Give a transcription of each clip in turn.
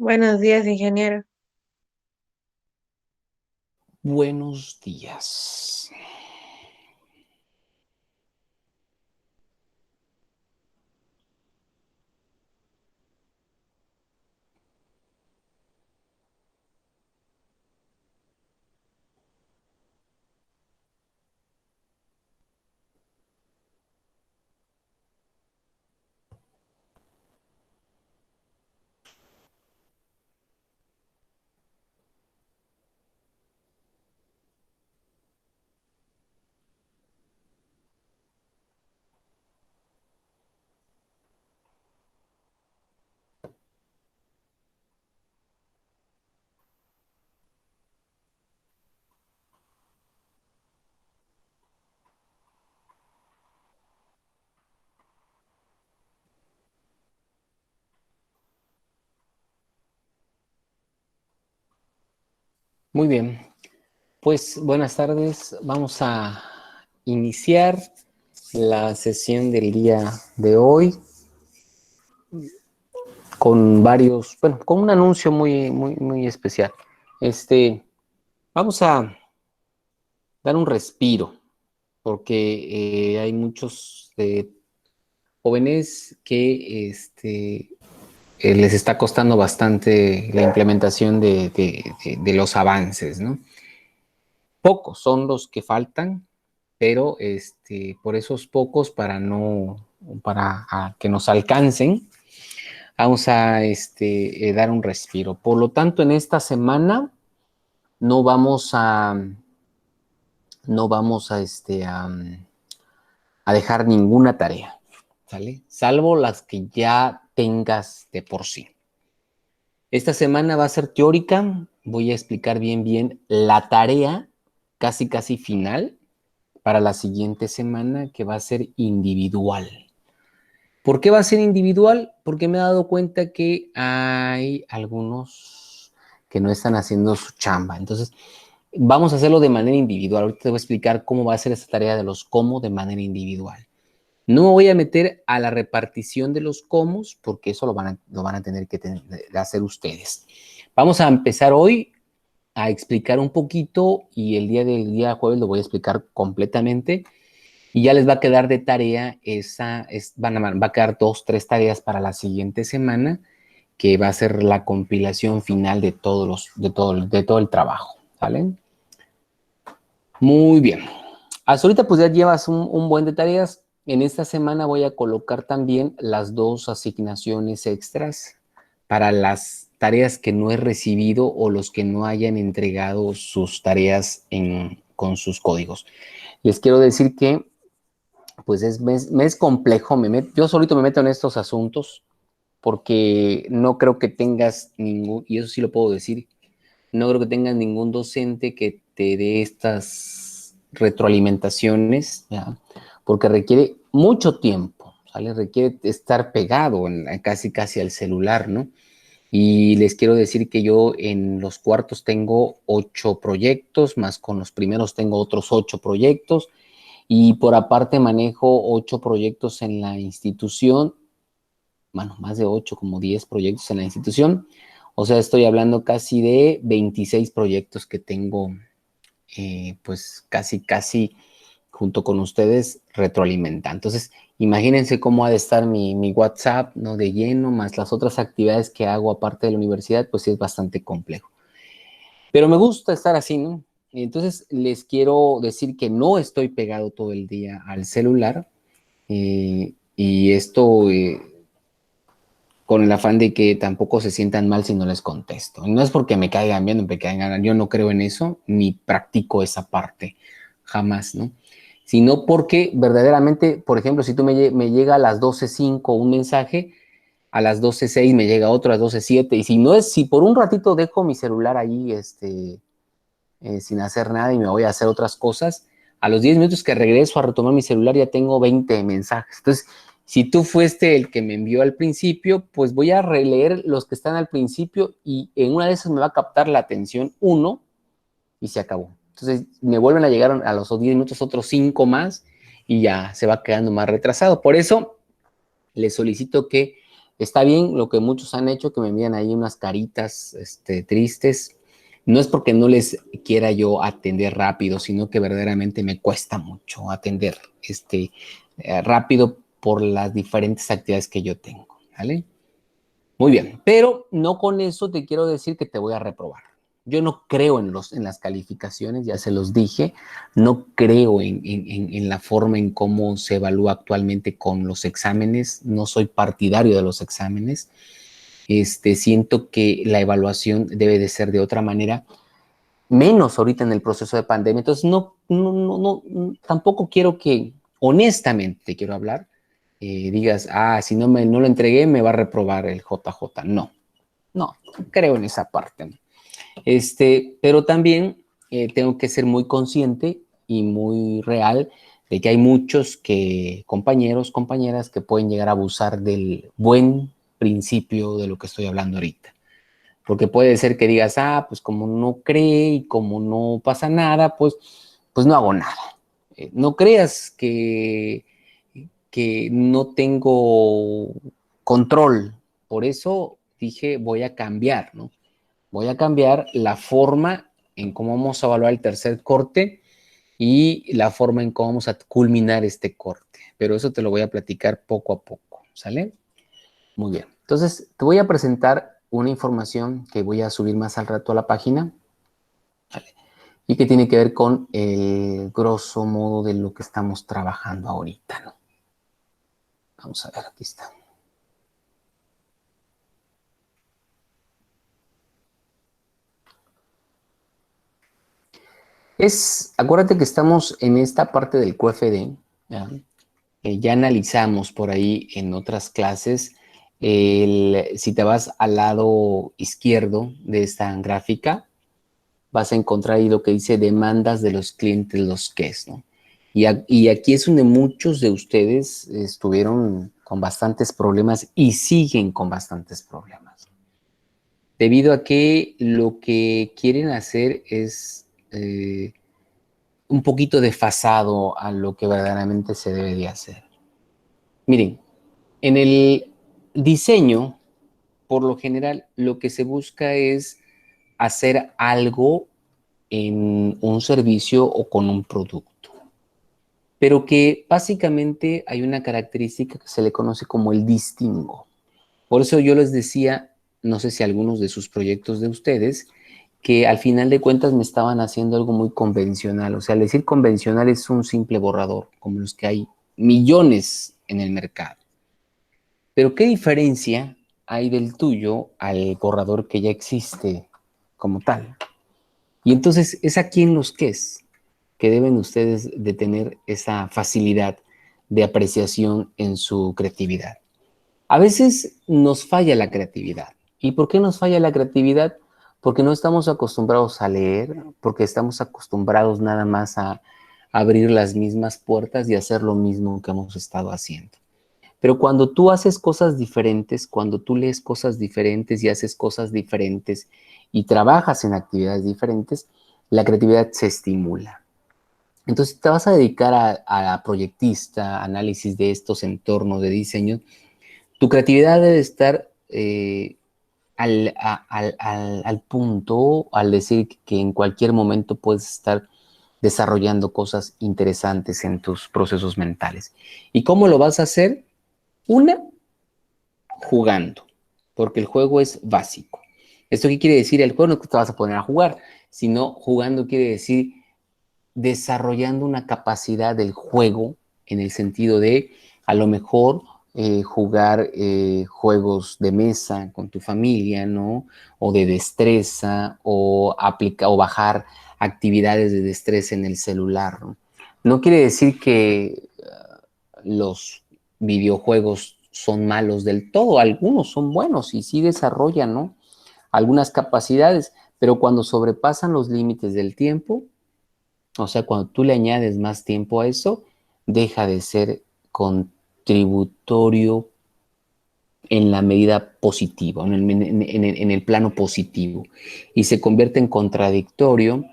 Buenos días, ingeniero. Buenos días. Muy bien, pues buenas tardes. Vamos a iniciar la sesión del día de hoy con con un anuncio muy especial. Este, Vamos a dar un respiro porque hay muchos jóvenes que les está costando bastante la implementación de los avances, ¿no? Pocos son los que faltan, pero por esos pocos, para que nos alcancen, vamos a dar un respiro. Por lo tanto, en esta semana no vamos a, no vamos a dejar ninguna tarea, ¿sale? Salvo las que ya tengas de por sí. Esta semana va a ser teórica, voy a explicar bien la tarea casi final para la siguiente semana, que va a ser individual. ¿Por qué va a ser individual? Porque me he dado cuenta que hay algunos que no están haciendo su chamba. Entonces, vamos a hacerlo de manera individual. Ahorita te voy a explicar cómo va a ser esta tarea de los cómo de manera individual. No me voy a meter a la repartición de los cómo, porque eso lo van a tener que hacer ustedes. Vamos a empezar hoy a explicar un poquito y el día jueves lo voy a explicar completamente y ya les va a quedar de tarea va a quedar 2, 3 tareas para la siguiente semana, que va a ser la compilación final de todo el trabajo, ¿vale? Muy bien. Hasta ahorita pues ya llevas un buen de tareas. En esta semana voy a colocar también las 2 asignaciones extras para las tareas que no he recibido o los que no hayan entregado sus tareas con sus códigos. Les quiero decir que pues me es complejo, yo solito me meto en estos asuntos porque no creo que tengas ningún, y eso sí lo puedo decir, no creo que tengas ningún docente que te dé estas retroalimentaciones, ¿ya? Porque requiere mucho tiempo, ¿sale? Requiere estar pegado casi al celular, ¿no? Y les quiero decir que yo en los cuartos tengo 8 proyectos, más con los primeros tengo otros 8 proyectos, y por aparte manejo 8 proyectos en la institución, bueno, más de 8, como 10 proyectos en la institución. O sea, estoy hablando casi de 26 proyectos que tengo, pues casi junto con ustedes retroalimentando. Entonces, imagínense cómo ha de estar mi WhatsApp, ¿no? De lleno, más las otras actividades que hago aparte de la universidad, pues sí es bastante complejo. Pero me gusta estar así, ¿no? Entonces, les quiero decir que no estoy pegado todo el día al celular, y esto con el afán de que tampoco se sientan mal si no les contesto. No es porque me caigan bien o me caigan ganas, yo no creo en eso, ni practico esa parte, jamás, ¿no? Sino porque verdaderamente, por ejemplo, si me llega a las 12:05 un mensaje, a las 12:06 me llega otro, a las 12:07, y si por un ratito dejo mi celular ahí, sin hacer nada y me voy a hacer otras cosas, a los 10 minutos que regreso a retomar mi celular ya tengo 20 mensajes. Entonces, si tú fuiste el que me envió al principio, pues voy a releer los que están al principio y en una de esas me va a captar la atención uno y se acabó. Entonces, me vuelven a llegar a los 10 minutos otros 5 más y ya se va quedando más retrasado. Por eso, les solicito que Está bien lo que muchos han hecho, que me envían ahí unas caritas tristes. No es porque no les quiera yo atender rápido, sino que verdaderamente me cuesta mucho atender rápido por las diferentes actividades que yo tengo, ¿vale? Muy bien, pero no con eso te quiero decir que te voy a reprobar. Yo no creo en las calificaciones, ya se los dije, no creo en la forma en cómo se evalúa actualmente con los exámenes, no soy partidario de los exámenes. Siento que la evaluación debe de ser de otra manera, menos ahorita en el proceso de pandemia. Entonces, tampoco quiero que, honestamente, te quiero hablar, digas, si no lo entregué, me va a reprobar el JJ. No creo en esa parte. Pero también tengo que ser muy consciente y muy real de que hay muchos compañeros, compañeras que pueden llegar a abusar del buen principio de lo que estoy hablando ahorita. Porque puede ser que digas, pues como no cree y como no pasa nada, pues no hago nada. No creas que no tengo control. Por eso dije, voy a cambiar, ¿no? Voy a cambiar la forma en cómo vamos a evaluar el tercer corte y la forma en cómo vamos a culminar este corte. Pero eso te lo voy a platicar poco a poco, ¿sale? Muy bien. Entonces, te voy a presentar una información que voy a subir más al rato a la página, ¿vale? Y que tiene que ver con el grosso modo de lo que estamos trabajando ahorita, ¿no? Vamos a ver, aquí está. Acuérdate que estamos en esta parte del QFD, ¿ya? Ya analizamos por ahí en otras clases, si te vas al lado izquierdo de esta gráfica, vas a encontrar ahí lo que dice demandas de los clientes, los QEs, ¿no? Y aquí es donde muchos de ustedes estuvieron con bastantes problemas y siguen con bastantes problemas. Debido a que lo que quieren hacer es un poquito desfasado a lo que verdaderamente se debe de hacer. Miren, en el diseño, por lo general, lo que se busca es hacer algo en un servicio o con un producto, pero que básicamente hay una característica que se le conoce como el distingo. Por eso yo les decía, no sé si algunos de sus proyectos de ustedes, que al final de cuentas me estaban haciendo algo muy convencional. O sea, al decir convencional es un simple borrador, como los que hay millones en el mercado. Pero ¿qué diferencia hay del tuyo al borrador que ya existe como tal? Y entonces es aquí en los qués que deben ustedes de tener esa facilidad de apreciación en su creatividad. A veces nos falla la creatividad. ¿Y por qué nos falla la creatividad? Porque no estamos acostumbrados a leer, porque estamos acostumbrados nada más a abrir las mismas puertas y hacer lo mismo que hemos estado haciendo. Pero cuando tú haces cosas diferentes, cuando tú lees cosas diferentes y haces cosas diferentes y trabajas en actividades diferentes, la creatividad se estimula. Entonces, te vas a dedicar a proyectista, análisis de estos entornos de diseño. Tu creatividad debe estar al punto, al decir que en cualquier momento puedes estar desarrollando cosas interesantes en tus procesos mentales. ¿Y cómo lo vas a hacer? Una, jugando, porque el juego es básico. ¿Esto qué quiere decir? El juego no es que te vas a poner a jugar, sino jugando quiere decir desarrollando una capacidad del juego en el sentido de a lo mejor jugar juegos de mesa con tu familia, ¿no? O de destreza, o bajar actividades de destreza en el celular, ¿no? No quiere decir que los videojuegos son malos del todo, algunos son buenos y sí desarrollan, ¿no? Algunas capacidades, pero cuando sobrepasan los límites del tiempo, o sea, cuando tú le añades más tiempo a eso, deja de ser contributorio en la medida positiva, en el plano positivo, y se convierte en contradictorio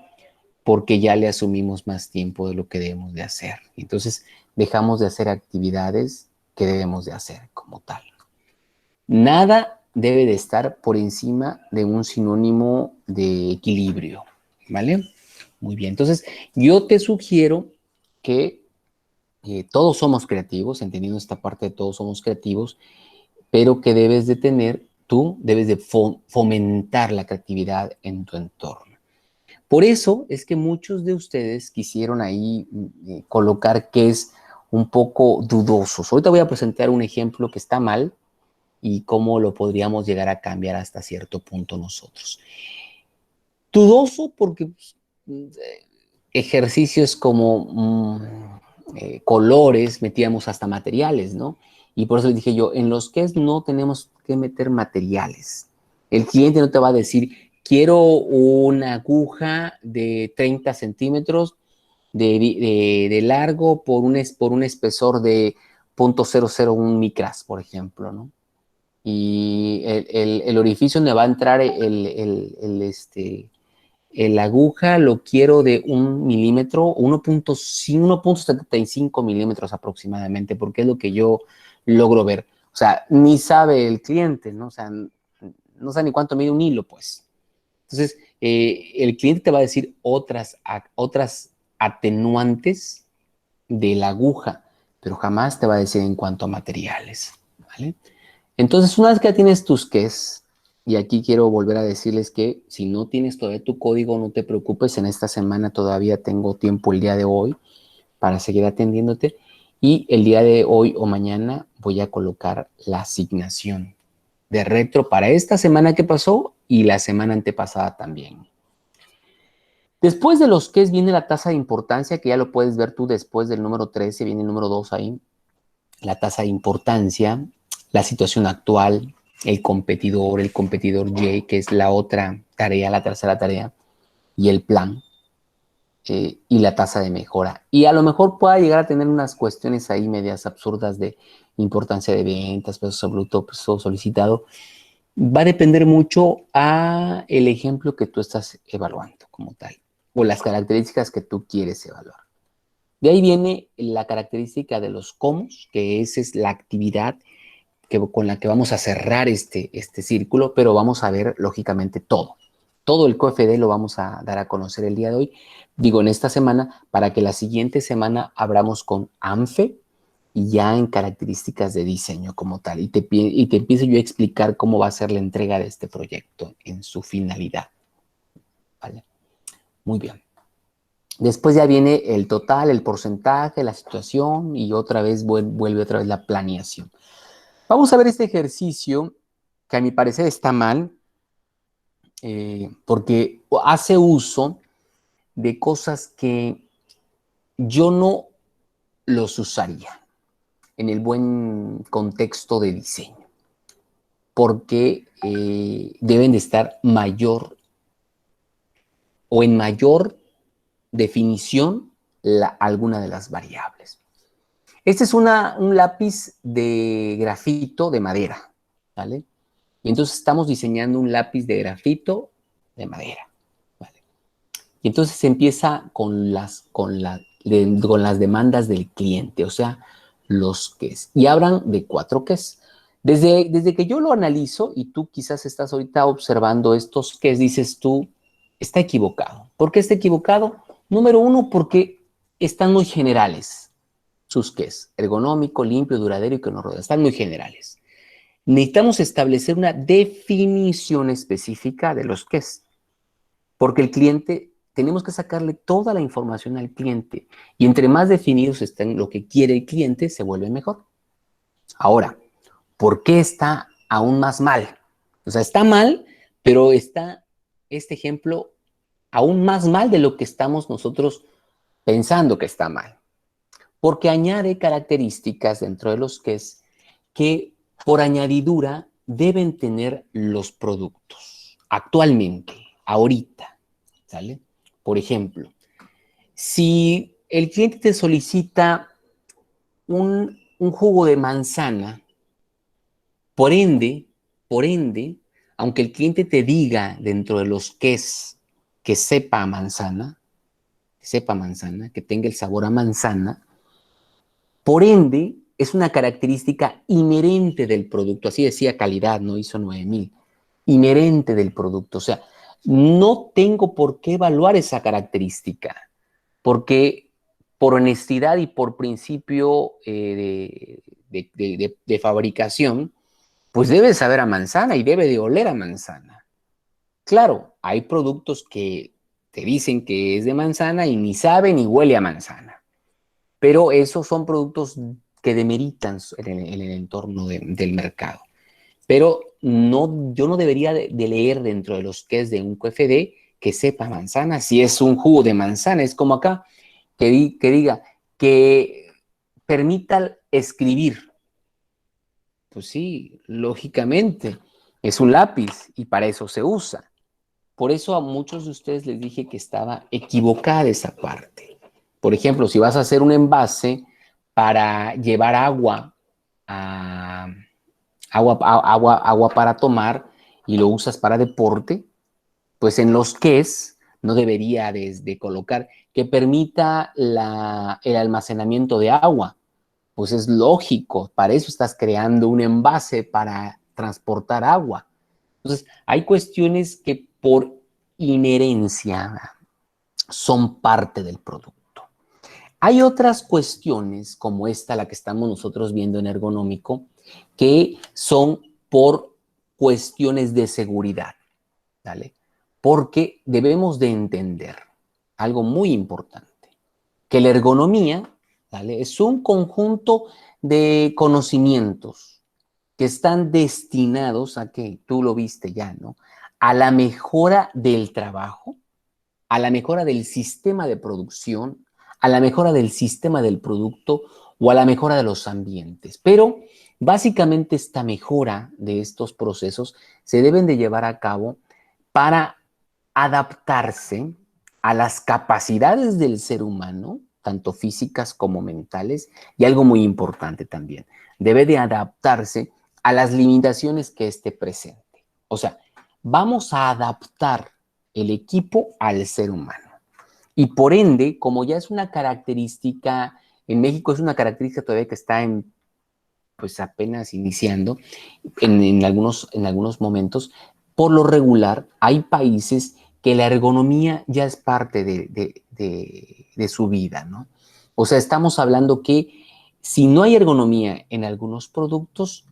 porque ya le asumimos más tiempo de lo que debemos de hacer. Entonces, dejamos de hacer actividades que debemos de hacer como tal. Nada debe de estar por encima de un sinónimo de equilibrio, ¿vale? Muy bien, entonces yo te sugiero que todos somos creativos, entendiendo esta parte de todos somos creativos, pero que debes de tener, tú debes de fomentar la creatividad en tu entorno. Por eso es que muchos de ustedes quisieron ahí colocar que es un poco dudosos. Ahorita voy a presentar un ejemplo que está mal y cómo lo podríamos llegar a cambiar hasta cierto punto nosotros. Dudoso porque ejercicios como colores, metíamos hasta materiales, ¿no? Y por eso les dije yo, en los que no tenemos que meter materiales. El cliente no te va a decir, quiero una aguja de 30 centímetros de largo por un espesor de 0.001 micras, por ejemplo, ¿no? Y el orificio donde va a entrar la aguja lo quiero de 1 milímetro, 1.75 milímetros aproximadamente, porque es lo que yo logro ver. O sea, ni sabe el cliente, ¿no? O sea, no sabe ni cuánto mide un hilo, pues. Entonces, el cliente te va a decir otras atenuantes de la aguja, pero jamás te va a decir en cuanto a materiales, ¿vale? Entonces, una vez que ya tienes tus quests, y aquí quiero volver a decirles que si no tienes todavía tu código, no te preocupes, en esta semana todavía tengo tiempo el día de hoy para seguir atendiéndote y el día de hoy o mañana voy a colocar la asignación de retro para esta semana que pasó y la semana antepasada también. Después de los quests viene la tasa de importancia, que ya lo puedes ver tú después del número 13, viene el número 2 ahí, la tasa de importancia, la situación actual, el competidor J, que es la otra tarea, la tercera tarea, y el plan, y la tasa de mejora. Y a lo mejor pueda llegar a tener unas cuestiones ahí medias absurdas de importancia de ventas, peso bruto, peso solicitado. Va a depender mucho a el ejemplo que tú estás evaluando como tal, o las características que tú quieres evaluar. De ahí viene la característica de los comos, que esa es la actividad con la que vamos a cerrar este círculo, pero vamos a ver lógicamente todo. Todo el QFD lo vamos a dar a conocer el día de hoy, digo en esta semana, para que la siguiente semana abramos con ANFE y ya en características de diseño como tal. Y te empiezo yo a explicar cómo va a ser la entrega de este proyecto en su finalidad. ¿Vale? Muy bien. Después ya viene el total, el porcentaje, la situación y otra vez vuelve otra vez la planeación. Vamos a ver este ejercicio que a mi parecer está mal porque hace uso de cosas que yo no los usaría en el buen contexto de diseño porque deben de estar mayor o en mayor definición alguna de las variables. Este es un lápiz de grafito de madera, ¿vale? Y entonces estamos diseñando un lápiz de grafito de madera, ¿vale? Y entonces se empieza con las demandas del cliente, o sea, los quests. Y hablan de 4 quests. Desde que yo lo analizo y tú quizás estás ahorita observando estos quests, dices tú, está equivocado. ¿Por qué está equivocado? Número 1, porque están muy generales sus quests. Ergonómico, limpio, duradero y que nos rodea. Están muy generales. Necesitamos establecer una definición específica de los quests, porque el cliente, tenemos que sacarle toda la información al cliente y entre más definidos estén lo que quiere el cliente, se vuelve mejor. Ahora, ¿por qué está aún más mal? O sea, está mal, pero está este ejemplo aún más mal de lo que estamos nosotros pensando que está mal. Porque añade características dentro de los que por añadidura deben tener los productos actualmente, ahorita, ¿sale? Por ejemplo, si el cliente te solicita un jugo de manzana, por ende, aunque el cliente te diga dentro de los que sepa manzana, que tenga el sabor a manzana, por ende, es una característica inherente del producto. Así decía Calidad, no ISO 9000. Inherente del producto. O sea, no tengo por qué evaluar esa característica, porque por honestidad y por principio de fabricación, pues debe saber a manzana y debe de oler a manzana. Claro, hay productos que te dicen que es de manzana y ni sabe ni huele a manzana, pero esos son productos que demeritan en el entorno del mercado. Pero no, yo no debería de leer dentro de los que es de un QFD que sepa manzana, si es un jugo de manzana. Es como acá, que diga que permita escribir. Pues sí, lógicamente, es un lápiz y para eso se usa. Por eso a muchos de ustedes les dije que estaba equivocada esa parte. Por ejemplo, si vas a hacer un envase para llevar agua a agua para tomar y lo usas para deporte, pues en los ques no debería de colocar que permita el almacenamiento de agua. Pues es lógico, para eso estás creando un envase para transportar agua. Entonces, hay cuestiones que por inherencia son parte del producto. Hay otras cuestiones, como esta, la que estamos nosotros viendo en ergonómico, que son por cuestiones de seguridad, ¿vale? Porque debemos de entender algo muy importante, que la ergonomía, ¿vale? Es un conjunto de conocimientos que están destinados a que, tú lo viste ya, ¿no? A la mejora del trabajo, a la mejora del sistema de producción, a la mejora del sistema del producto o a la mejora de los ambientes. Pero básicamente esta mejora de estos procesos se deben de llevar a cabo para adaptarse a las capacidades del ser humano, tanto físicas como mentales, y algo muy importante también, debe de adaptarse a las limitaciones que éste presente. O sea, vamos a adaptar el equipo al ser humano. Y por ende, como ya es una característica, en México es una característica todavía que está en, pues apenas iniciando en algunos momentos, por lo regular hay países que la ergonomía ya es parte de su vida, ¿no? O sea, estamos hablando que si no hay ergonomía en algunos productos,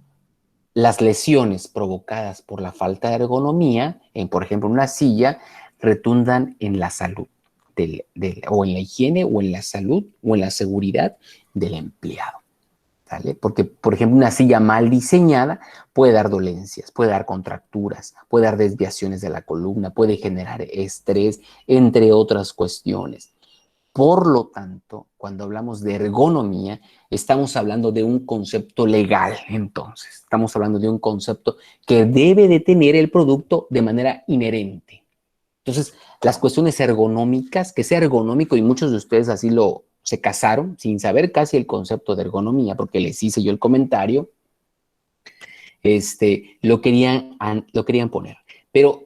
las lesiones provocadas por la falta de ergonomía, por ejemplo, una silla, retundan en la salud o en la higiene o en la salud o en la seguridad del empleado. ¿Vale? Porque, por ejemplo, una silla mal diseñada puede dar dolencias, puede dar contracturas, puede dar desviaciones de la columna, puede generar estrés, entre otras cuestiones. Por lo tanto, cuando hablamos de ergonomía, estamos hablando de un concepto legal, entonces. Estamos hablando de un concepto que debe de tener el producto de manera inherente. Entonces, las cuestiones ergonómicas, que sea ergonómico, y muchos de ustedes así se casaron sin saber casi el concepto de ergonomía, porque les hice yo el comentario, lo querían poner. Pero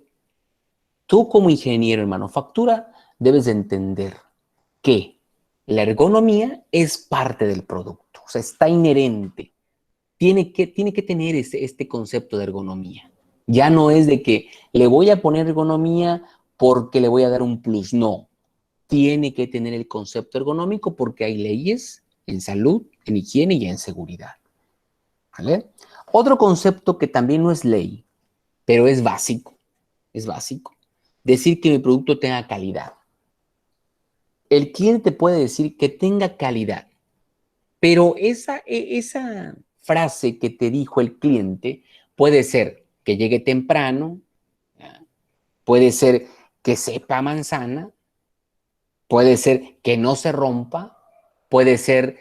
tú como ingeniero en manufactura debes de entender que la ergonomía es parte del producto, o sea, está inherente. Tiene que tener este concepto de ergonomía. Ya no es de que le voy a poner ergonomía porque le voy a dar un plus, no. Tiene que tener el concepto ergonómico porque hay leyes en salud, en higiene y en seguridad. ¿Vale? Otro concepto que también no es ley, pero es básico, decir que mi producto tenga calidad. El cliente puede decir que tenga calidad, pero esa frase que te dijo el cliente puede ser que llegue temprano, puede ser que sepa manzana, puede ser que no se rompa, puede ser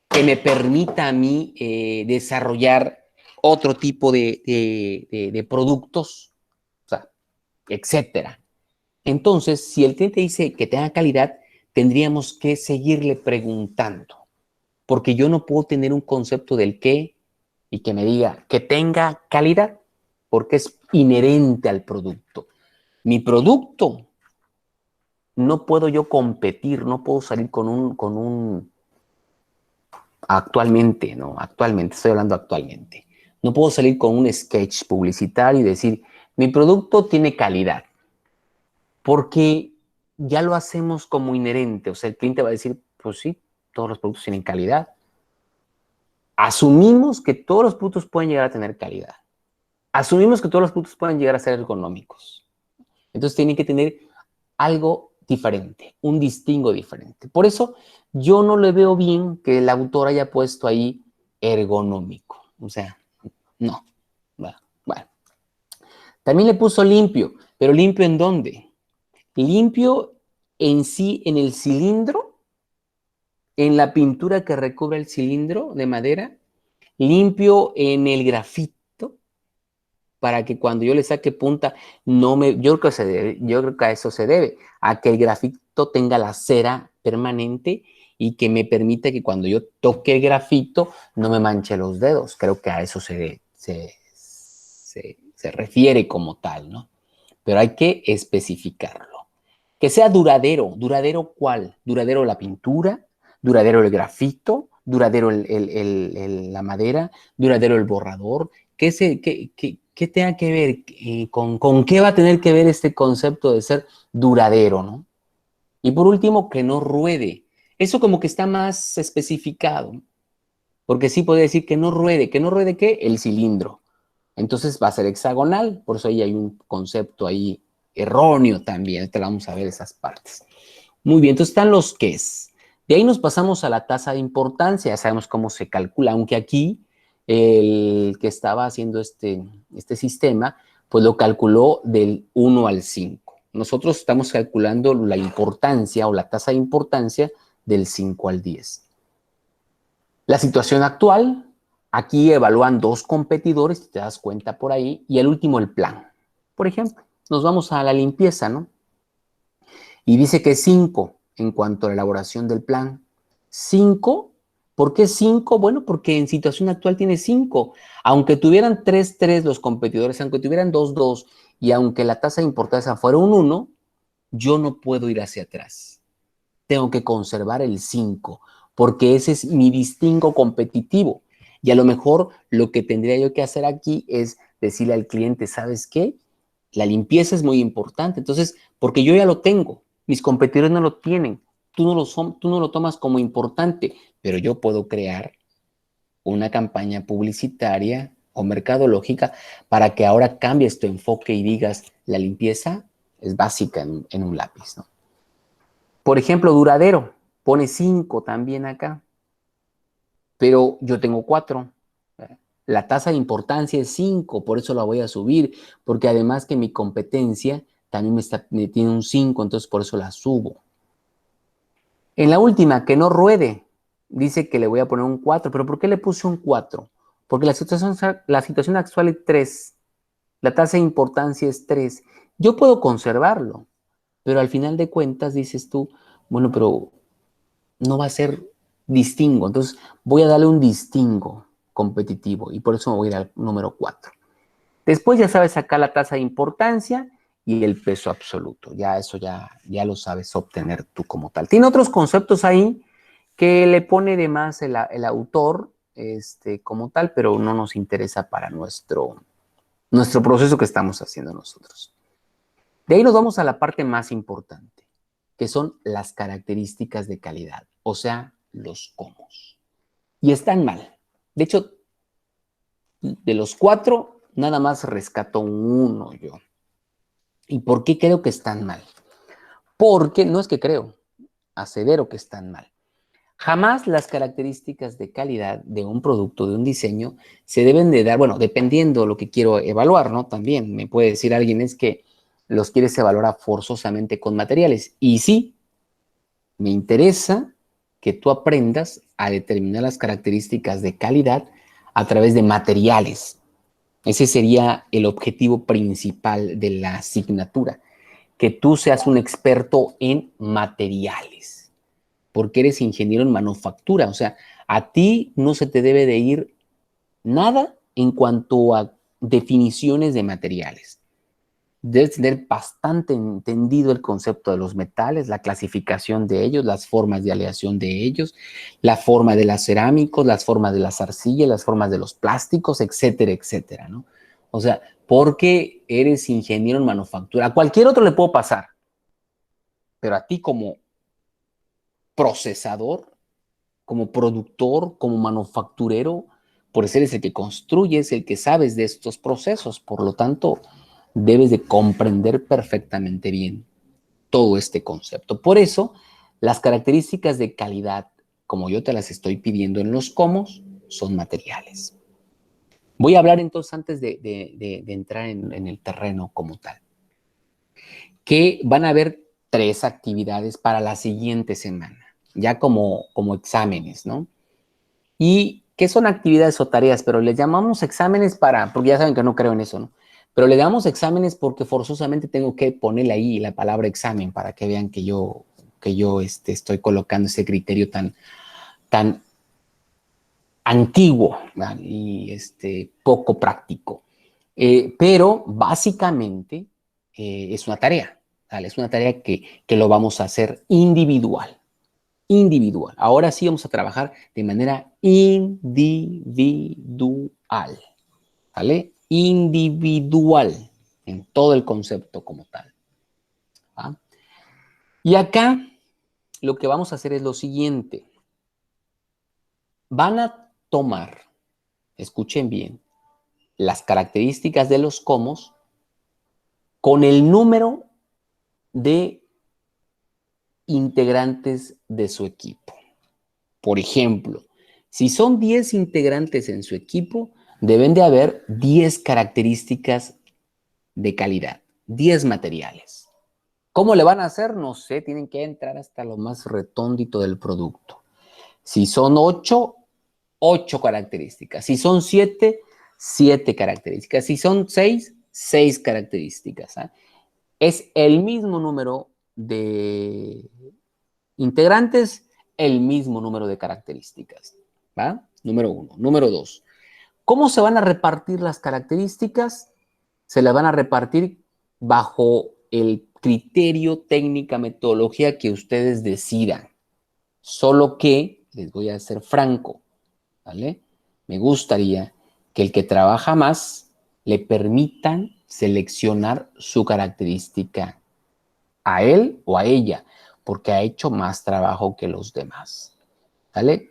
que me permita a mí desarrollar otro tipo de productos, o sea, etcétera. Entonces, si el cliente dice que tenga calidad, tendríamos que seguirle preguntando, porque yo no puedo tener un concepto del qué y que me diga que tenga calidad, porque es inherente al producto. Mi producto, no puedo yo competir, no puedo salir con un actualmente, ¿no? Actualmente, estoy hablando actualmente. No puedo salir con un sketch publicitario y decir, mi producto tiene calidad, porque ya lo hacemos como inherente. O sea, el cliente va a decir, pues sí, todos los productos tienen calidad. Asumimos que todos los productos pueden llegar a tener calidad. Asumimos que todos los productos pueden llegar a ser ergonómicos. Entonces tienen que tener algo diferente, un distingo diferente. Por eso yo no le veo bien que el autor haya puesto ahí ergonómico. O sea, no. Bueno. También le puso limpio, pero ¿limpio en dónde? Limpio en sí, en el cilindro, en la pintura que recubre el cilindro de madera, limpio en el grafito, para que cuando yo le saque punta, yo creo que yo creo que a eso se debe, a que el grafito tenga la cera permanente y que me permita que cuando yo toque el grafito no me manche los dedos. Creo que a eso se refiere como tal, ¿no? Pero hay que especificarlo. Que sea duradero. ¿Duradero cuál? ¿Duradero la pintura? ¿Duradero el grafito? ¿Duradero la madera? ¿Duradero el borrador? ¿Qué tenga que ver? ¿Con qué va a tener que ver este concepto de ser duradero, ¿no? Y por último, que no ruede. Eso como que está más especificado, porque sí podría decir que no ruede. ¿Que no ruede qué? El cilindro. Entonces va a ser hexagonal, por eso ahí hay un concepto ahí erróneo también. Ahorita vamos a ver esas partes. Muy bien, entonces están los qués. De ahí nos pasamos a la tasa de importancia, ya sabemos cómo se calcula, aunque aquí el que estaba haciendo este sistema, pues lo calculó del 1 al 5. Nosotros estamos calculando la importancia o la tasa de importancia del 5 al 10. La situación actual, aquí evalúan dos competidores, si te das cuenta por ahí, y el último el plan. Por ejemplo, nos vamos a la limpieza, ¿no? Y dice que 5 en cuanto a la elaboración del plan. 5, ¿por qué 5? Bueno, porque en situación actual tiene 5. Aunque tuvieran 3-3 los competidores, aunque tuvieran 2-2, y aunque la tasa de importancia fuera un 1, yo no puedo ir hacia atrás. Tengo que conservar el 5, porque ese es mi distingo competitivo. Y a lo mejor lo que tendría yo que hacer aquí es decirle al cliente, ¿sabes qué? La limpieza es muy importante. Entonces, porque yo ya lo tengo, mis competidores no lo tienen, tú no lo tomas como importante, pero yo puedo crear una campaña publicitaria o mercadológica para que ahora cambies tu enfoque y digas, la limpieza es básica en un lápiz, ¿no? Por ejemplo, duradero, pone 5 también acá, pero yo tengo 4. La tasa de importancia es 5, por eso la voy a subir, porque además que mi competencia también me tiene un 5, entonces por eso la subo. En la última, que no ruede, dice que le voy a poner un 4, pero ¿por qué le puse un 4? Porque la situación actual es 3, la tasa de importancia es 3. Yo puedo conservarlo, pero al final de cuentas dices tú, bueno, pero no va a ser distingo. Entonces voy a darle un distingo competitivo y por eso me voy a ir al número 4. Después ya sabes sacar la tasa de importancia y el peso absoluto. Ya eso ya lo sabes obtener tú como tal. Tiene otros conceptos ahí que le pone de más el autor como tal, pero no nos interesa para nuestro proceso que estamos haciendo nosotros. De ahí nos vamos a la parte más importante, que son las características de calidad, o sea, los comos. Y están mal. De hecho, de los 4, nada más rescato uno yo. ¿Y por qué creo que están mal? Porque, no es que creo, asevero que están mal. Jamás las características de calidad de un producto, de un diseño, se deben de dar, bueno, dependiendo de lo que quiero evaluar, ¿no? También me puede decir alguien es que los quieres evaluar forzosamente con materiales. Y sí, me interesa que tú aprendas a determinar las características de calidad a través de materiales. Ese sería el objetivo principal de la asignatura, que tú seas un experto en materiales, porque eres ingeniero en manufactura. O sea, a ti no se te debe de ir nada en cuanto a definiciones de materiales. Debes tener bastante entendido el concepto de los metales, la clasificación de ellos, las formas de aleación de ellos, la forma de los cerámicos, las formas de las arcillas, las formas de los plásticos, etcétera, etcétera, ¿no? O sea, porque eres ingeniero en manufactura. A cualquier otro le puedo pasar, pero a ti como procesador, como productor, como manufacturero, por ser el que construyes, el que sabes de estos procesos. Por lo tanto, debes de comprender perfectamente bien todo este concepto. Por eso, las características de calidad, como yo te las estoy pidiendo en los cómo, son materiales. Voy a hablar entonces antes de entrar en el terreno como tal, que van a haber 3 actividades para la siguiente semana, ya como exámenes, ¿no? ¿Y qué son actividades o tareas? Pero les llamamos exámenes porque ya saben que no creo en eso, ¿no? Pero le damos exámenes porque forzosamente tengo que ponerle ahí la palabra examen para que vean que yo estoy colocando ese criterio tan antiguo, ¿vale? Y poco práctico. Pero básicamente es una tarea, ¿vale? Es una tarea que lo vamos a hacer individual. Individual. Ahora sí vamos a trabajar de manera individual, ¿vale? Individual en todo el concepto como tal. ¿Va? Y acá lo que vamos a hacer es lo siguiente. Van a tomar, escuchen bien, las características de los comos con el número de integrantes de su equipo. Por ejemplo, si son 10 integrantes en su equipo, deben de haber 10 características de calidad, 10 materiales. ¿Cómo le van a hacer? No sé, tienen que entrar hasta lo más retóndito del producto. Si son 8, 8 características. Si son 7, 7 características. Si son 6, 6 características. ¿Eh? Es el mismo número de integrantes, el mismo número de características. ¿Va? Número 1. Número 2. ¿Cómo se van a repartir las características? Se las van a repartir bajo el criterio, técnica, metodología que ustedes decidan. Solo que, les voy a ser franco, ¿vale? Me gustaría que el que trabaja más le permitan seleccionar su característica a él o a ella, porque ha hecho más trabajo que los demás, ¿vale?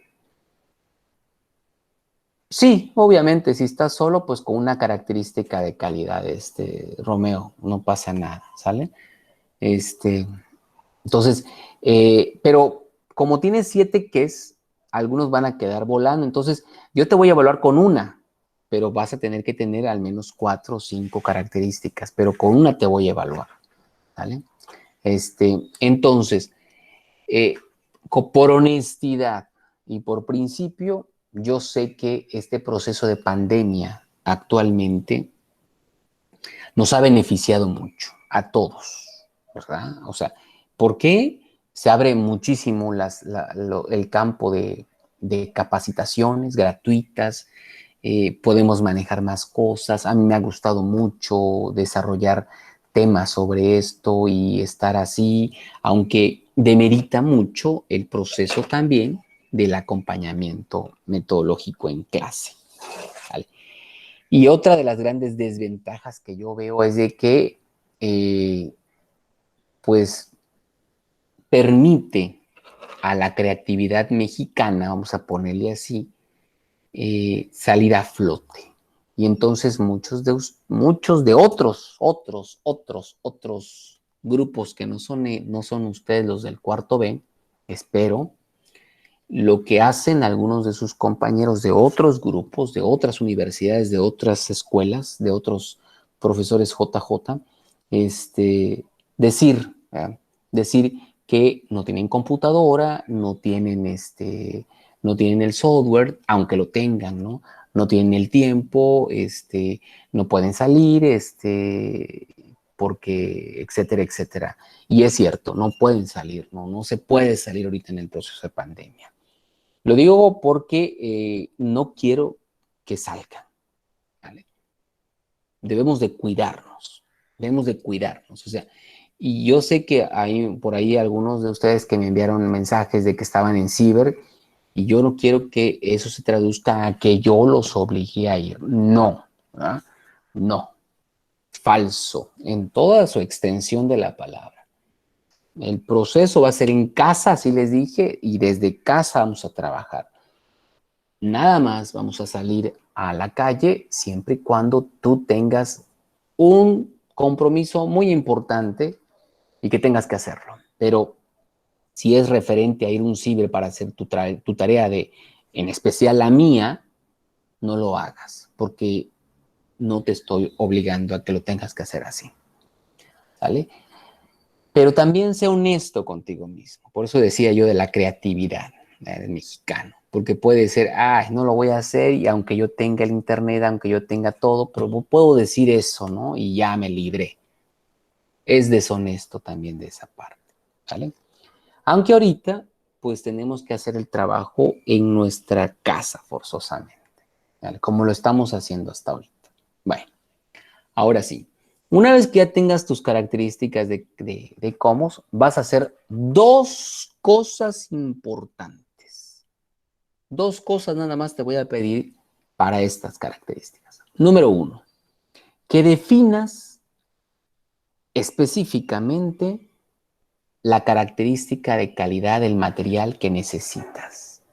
Sí, obviamente, si estás solo, pues con una característica de calidad, Romeo, no pasa nada, ¿sale? Este, entonces, pero como tienes 7 ques, algunos van a quedar volando, entonces yo te voy a evaluar con una, pero vas a tener que tener al menos 4 o 5 características, pero con una te voy a evaluar, ¿vale? Entonces, eh, por honestidad y por principio, yo sé que este proceso de pandemia actualmente nos ha beneficiado mucho a todos, ¿verdad? O sea, ¿por qué? Se abre muchísimo el campo de capacitaciones gratuitas, podemos manejar más cosas. A mí me ha gustado mucho desarrollar temas sobre esto y estar así, aunque demerita mucho el proceso también del acompañamiento metodológico en clase. ¿Vale? Y otra de las grandes desventajas que yo veo es de que, pues, permite a la creatividad mexicana, vamos a ponerle así, salir a flote. Y entonces muchos de otros grupos que no son ustedes los del cuarto B, espero, lo que hacen algunos de sus compañeros de otros grupos, de otras universidades, de otras escuelas, de otros profesores JJ, decir, decir que no tienen computadora, no tienen el software, aunque lo tengan, ¿no? No tienen el tiempo, no pueden salir, porque, etcétera, etcétera. Y es cierto, no pueden salir, no se puede salir ahorita en el proceso de pandemia. Lo digo porque no quiero que salgan, ¿vale? Debemos de cuidarnos. Debemos de cuidarnos, o sea, y yo sé que hay por ahí algunos de ustedes que me enviaron mensajes de que estaban en ciber y yo no quiero que eso se traduzca a que yo los obligué a ir. No, ¿verdad? No, falso, en toda su extensión de la palabra. El proceso va a ser en casa, así les dije, y desde casa vamos a trabajar. Nada más vamos a salir a la calle siempre y cuando tú tengas un compromiso muy importante y que tengas que hacerlo. Pero si es referente a ir a un ciber para hacer tu tarea de, en especial la mía, no lo hagas, porque no te estoy obligando a que lo tengas que hacer así. ¿Sale? Pero también sé honesto contigo mismo. Por eso decía yo de la creatividad del mexicano. Porque puede ser, no lo voy a hacer y aunque yo tenga el internet, aunque yo tenga todo, pero puedo decir eso, ¿no? Y ya me libré. Es deshonesto también de esa parte, ¿vale? Aunque ahorita, pues tenemos que hacer el trabajo en nuestra casa forzosamente, ¿vale? Como lo estamos haciendo hasta ahorita. Bueno, ahora sí. Una vez que ya tengas tus características de cómo, vas a hacer dos cosas importantes. Dos cosas nada más te voy a pedir para estas características. Número uno, que definas específicamente la característica de calidad del material que necesitas.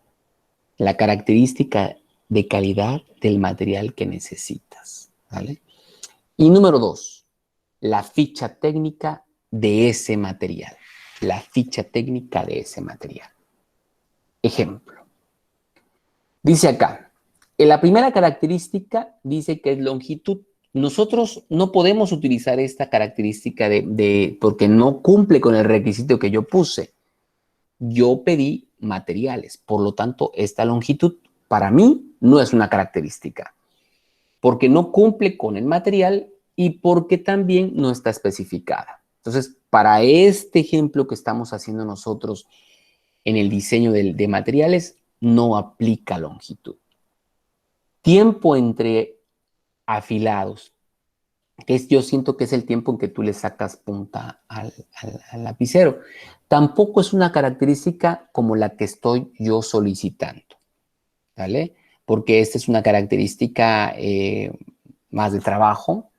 La característica de calidad del material que necesitas, ¿vale? Y número dos, la ficha técnica de ese material. La ficha técnica de ese material. Ejemplo. Dice acá, en la primera característica dice que es longitud. Nosotros no podemos utilizar esta característica porque no cumple con el requisito que yo puse. Yo pedí materiales, por lo tanto, esta longitud para mí no es una característica, porque no cumple con el material y porque también no está especificada. Entonces, para este ejemplo que estamos haciendo nosotros en el diseño de materiales, no aplica longitud. Tiempo entre afilados, yo siento que es el tiempo en que tú le sacas punta al lapicero. Tampoco es una característica como la que estoy yo solicitando, ¿vale? Porque esta es una característica más de trabajo,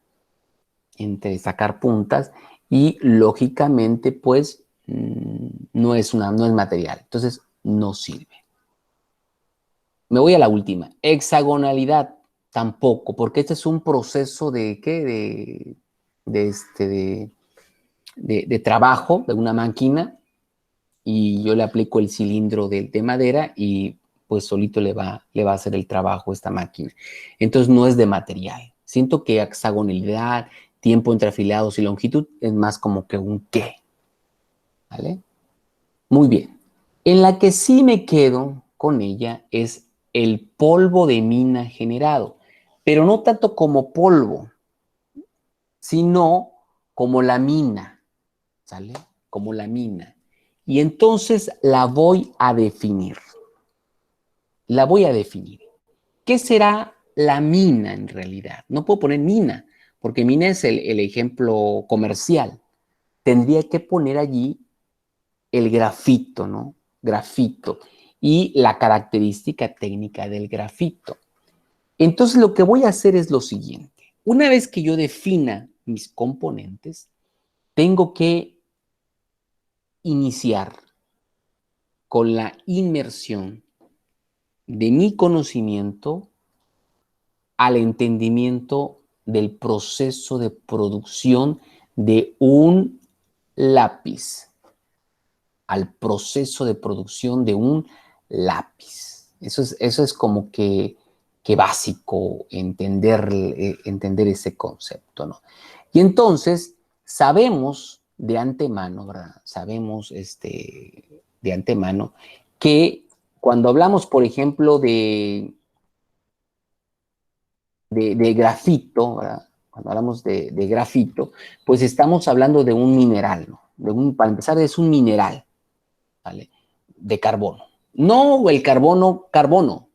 entre sacar puntas, y lógicamente, pues, no es material. Entonces, no sirve. Me voy a la última. Hexagonalidad, tampoco, porque este es un proceso de, ¿qué? De trabajo de una máquina y yo le aplico el cilindro de madera y pues solito le va a hacer el trabajo esta máquina. Entonces no es de material. Siento que hexagonalidad, tiempo entre afilados y longitud es más como que un qué. ¿Vale? Muy bien. En la que sí me quedo con ella es el polvo de mina generado, pero no tanto como polvo, sino como la mina, ¿sale? Como la mina. Y entonces la voy a definir. La voy a definir. ¿Qué será la mina en realidad? No puedo poner mina, porque mina es el ejemplo comercial. Tendría que poner allí el grafito, ¿no? Grafito. Y la característica técnica del grafito. Entonces lo que voy a hacer es lo siguiente. Una vez que yo defina mis componentes, tengo que iniciar con la inmersión de mi conocimiento al entendimiento del proceso de producción de un lápiz, al proceso de producción de un lápiz. Eso es como que básico entender ese concepto, ¿no? Y entonces sabemos de antemano, ¿verdad? Sabemos de antemano que cuando hablamos, por ejemplo, de grafito, ¿verdad? Cuando hablamos de grafito, pues estamos hablando de un mineral, ¿no? Para empezar, es un mineral, ¿vale? De carbono. No el carbono,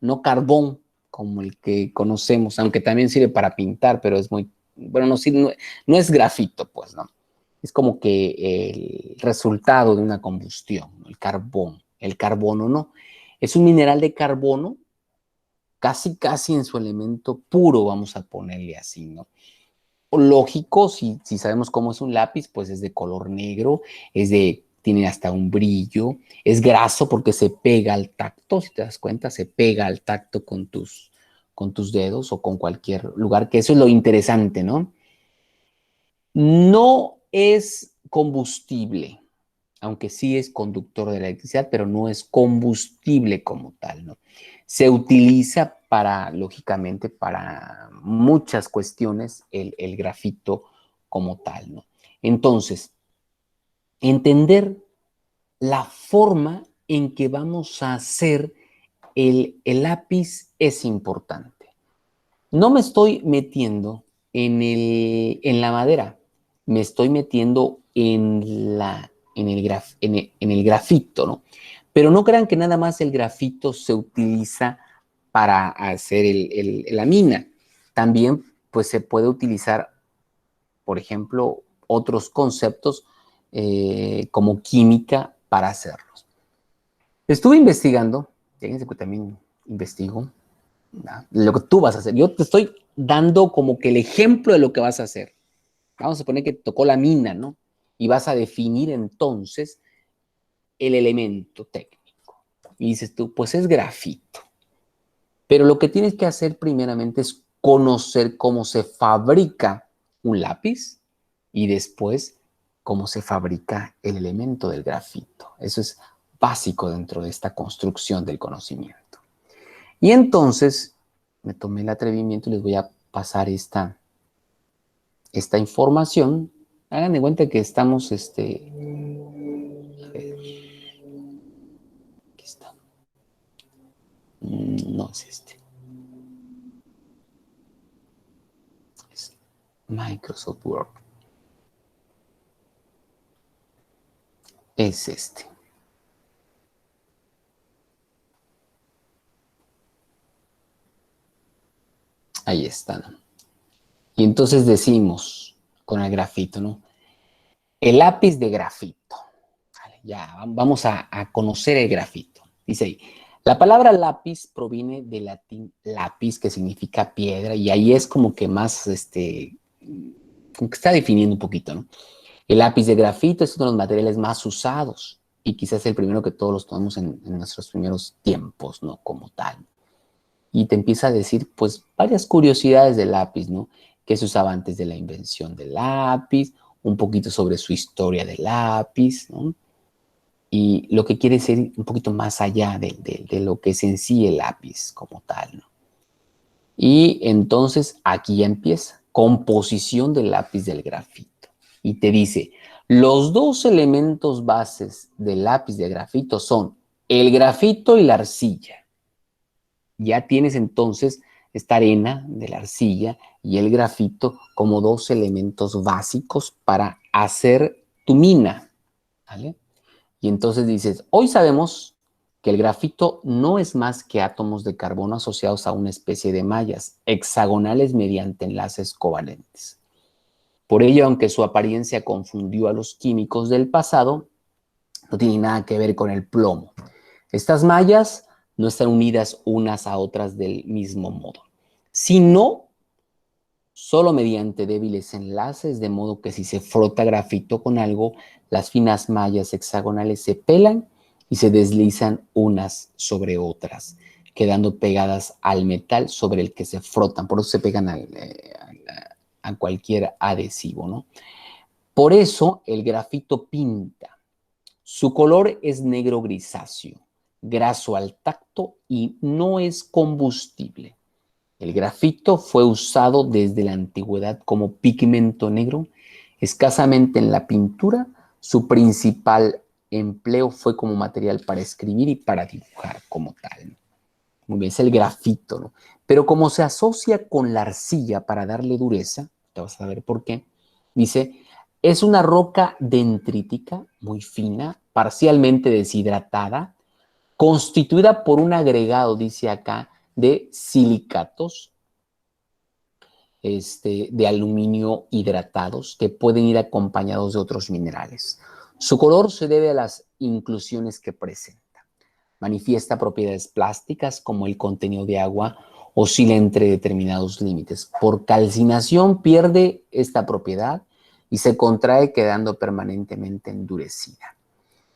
no carbón, como el que conocemos, aunque también sirve para pintar, pero es muy bueno, no, sí, no es grafito, pues, ¿no? Es como que el resultado de una combustión, ¿no? El carbono no. Es un mineral de carbono, casi en su elemento puro, vamos a ponerle así, ¿no? Lógico, si sabemos cómo es un lápiz, pues es de color negro, tiene hasta un brillo, es graso porque se pega al tacto, si te das cuenta, se pega al tacto con tus dedos o con cualquier lugar, que eso es lo interesante, ¿no? No es combustible, aunque sí es conductor de la electricidad, pero no es combustible como tal, ¿no? Se utiliza lógicamente, para muchas cuestiones el grafito como tal, ¿no? Entonces, entender la forma en que vamos a hacer el lápiz es importante. No me estoy metiendo en la madera, me estoy metiendo en el grafito, ¿no? Pero no crean que nada más el grafito se utiliza para hacer la mina. También, pues, se puede utilizar, por ejemplo, otros conceptos como química para hacerlos. Estuve investigando, fíjense que también investigo, ¿no? Lo que tú vas a hacer. Yo te estoy dando como que el ejemplo de lo que vas a hacer. Vamos a suponer que tocó la mina, ¿no? Y vas a definir entonces el elemento técnico. Y dices tú, pues es grafito. Pero lo que tienes que hacer primeramente es conocer cómo se fabrica un lápiz y después cómo se fabrica el elemento del grafito. Eso es básico dentro de esta construcción del conocimiento. Y entonces me tomé el atrevimiento y les voy a pasar esta información. Hagan de cuenta que estamos, a ver, aquí está. No es es Microsoft Word. Es este. Ahí está, ¿no? Y entonces decimos con el grafito, ¿no? El lápiz de grafito. Vale, ya, vamos a conocer el grafito. Dice ahí, la palabra lápiz proviene del latín lápiz, que significa piedra, y ahí es como que más, como que está definiendo un poquito, ¿no? El lápiz de grafito es uno de los materiales más usados y quizás el primero que todos los tomamos en nuestros primeros tiempos, ¿no? Como tal. Y te empieza a decir, pues, varias curiosidades del lápiz, ¿no? Que se usaba antes de la invención del lápiz, un poquito sobre su historia del lápiz, ¿no? Y lo que quiere ser un poquito más allá de lo que es en sí el lápiz como tal, ¿no? Y entonces aquí ya empieza, composición del lápiz del grafito. Y te dice, los dos elementos bases del lápiz de grafito son el grafito y la arcilla. Ya tienes entonces esta arena de la arcilla y el grafito como dos elementos básicos para hacer tu mina, ¿vale? Y entonces dices, hoy sabemos que el grafito no es más que átomos de carbono asociados a una especie de mallas hexagonales mediante enlaces covalentes. Por ello, aunque su apariencia confundió a los químicos del pasado, no tiene nada que ver con el plomo. Estas mallas no están unidas unas a otras del mismo modo, sino solo mediante débiles enlaces, de modo que si se frota grafito con algo, las finas mallas hexagonales se pelan y se deslizan unas sobre otras, quedando pegadas al metal sobre el que se frotan. Por eso se pegan a cualquier adhesivo, ¿no? Por eso el grafito pinta. Su color es negro grisáceo, graso al tacto y no es combustible. El grafito fue usado desde la antigüedad como pigmento negro, escasamente en la pintura. Su principal empleo fue como material para escribir y para dibujar como tal. Muy bien, es el grafito, ¿no? Pero como se asocia con la arcilla para darle dureza, te vas a ver por qué, dice, es una roca dendrítica muy fina, parcialmente deshidratada, constituida por un agregado, dice acá, de silicatos de aluminio hidratados que pueden ir acompañados de otros minerales. Su color se debe a las inclusiones que presenta. Manifiesta propiedades plásticas como el contenido de agua oscila entre determinados límites. Por calcinación pierde esta propiedad y se contrae quedando permanentemente endurecida.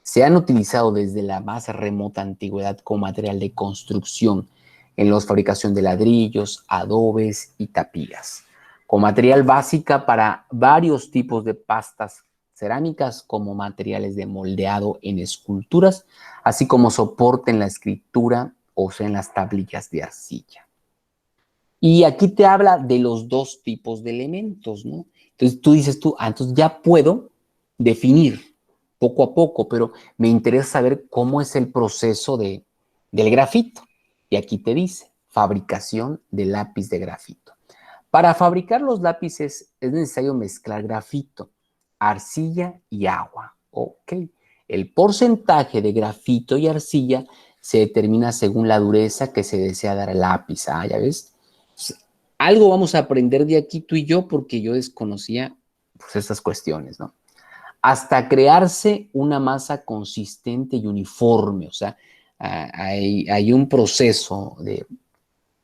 Se han utilizado desde la más remota antigüedad como material de construcción en la fabricación de ladrillos, adobes y tapias. Como material básica para varios tipos de pastas cerámicas como materiales de moldeado en esculturas, así como soporte en la escritura o sea, en las tablillas de arcilla. Y aquí te habla de los dos tipos de elementos, ¿no? Entonces tú dices entonces ya puedo definir poco a poco, pero me interesa saber cómo es el proceso del grafito. Y aquí te dice, fabricación de lápiz de grafito. Para fabricar los lápices es necesario mezclar grafito, arcilla y agua. Ok. El porcentaje de grafito y arcilla se determina según la dureza que se desea dar al lápiz. Ah, ¿ya ves? Algo vamos a aprender de aquí tú y yo porque yo desconocía pues, estas cuestiones, ¿no? Hasta crearse una masa consistente y uniforme, o sea, hay un proceso de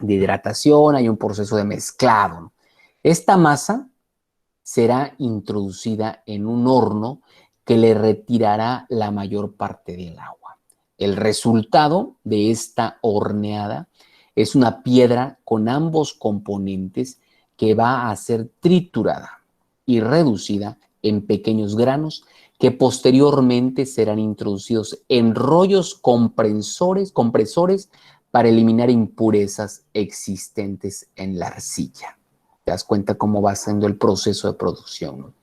hidratación, hay un proceso de mezclado, ¿no? Esta masa será introducida en un horno que le retirará la mayor parte del agua. El resultado de esta horneada es una piedra con ambos componentes que va a ser triturada y reducida en pequeños granos que posteriormente serán introducidos en rollos compresores para eliminar impurezas existentes en la arcilla. Te das cuenta cómo va siendo el proceso de producción, ¿no?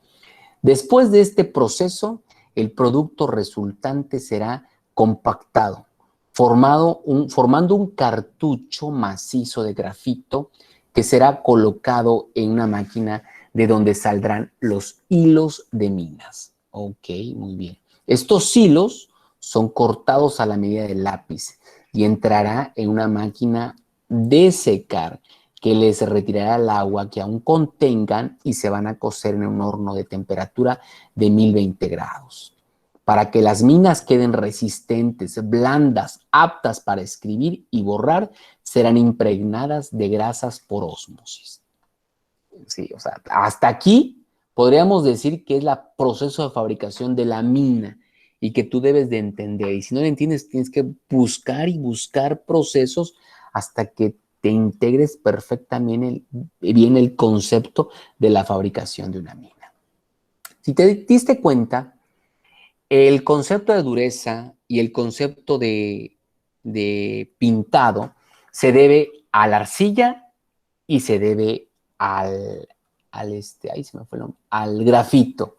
Después de este proceso, el producto resultante será compactado, formando un cartucho macizo de grafito que será colocado en una máquina de donde saldrán los hilos de minas. Ok, muy bien. Estos hilos son cortados a la medida del lápiz y entrará en una máquina de secar que les retirará el agua que aún contengan y se van a cocer en un horno de temperatura de 1020 grados. Para que las minas queden resistentes, blandas, aptas para escribir y borrar, serán impregnadas de grasas por ósmosis. Sí, o sea, hasta aquí podríamos decir que es el proceso de fabricación de la mina y que tú debes de entender. Y si no lo entiendes, tienes que buscar y buscar procesos hasta que te integres perfectamente bien el concepto de la fabricación de una mina. Si te diste cuenta, el concepto de dureza y el concepto de pintado se debe a la arcilla y se debe ahí se me fue el nombre, al grafito.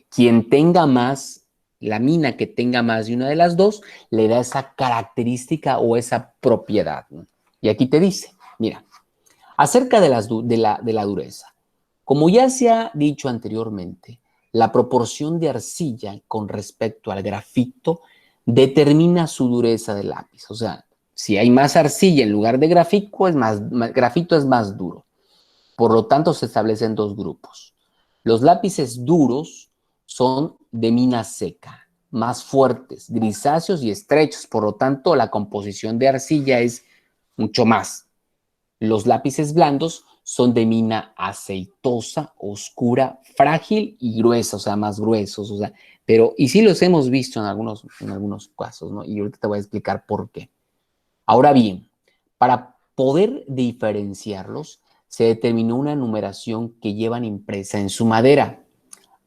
Quien tenga más, la mina que tenga más de una de las dos, le da esa característica o esa propiedad, ¿no? Y aquí te dice, mira, acerca de la dureza. Como ya se ha dicho anteriormente, la proporción de arcilla con respecto al grafito determina su dureza del lápiz. O sea, si hay más arcilla en lugar de grafito es más duro. Por lo tanto, se establecen dos grupos. Los lápices duros son de mina seca, más fuertes, grisáceos y estrechos. Por lo tanto, la composición de arcilla es mucho más. Los lápices blandos son de mina aceitosa, oscura, frágil y gruesa, o sea, más gruesos. O sea, y sí los hemos visto en algunos casos, ¿no? Y ahorita te voy a explicar por qué. Ahora bien, para poder diferenciarlos, se determinó una numeración que llevan impresa en su madera.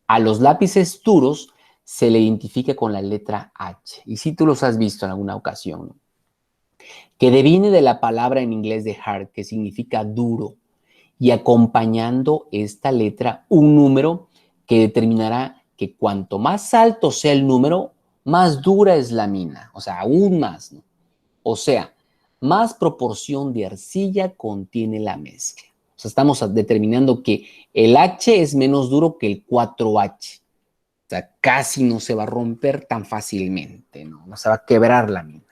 A los lápices duros se le identifica con la letra H. Y si tú los has visto en alguna ocasión, ¿no? Que deviene de la palabra en inglés de hard, que significa duro, y acompañando esta letra un número que determinará que cuanto más alto sea el número, más dura es la mina, o sea, aún más, ¿no? O sea, más proporción de arcilla contiene la mezcla. O sea, estamos determinando que el H es menos duro que el 4H. O sea, casi no se va a romper tan fácilmente, ¿no? No se va a quebrar la mina.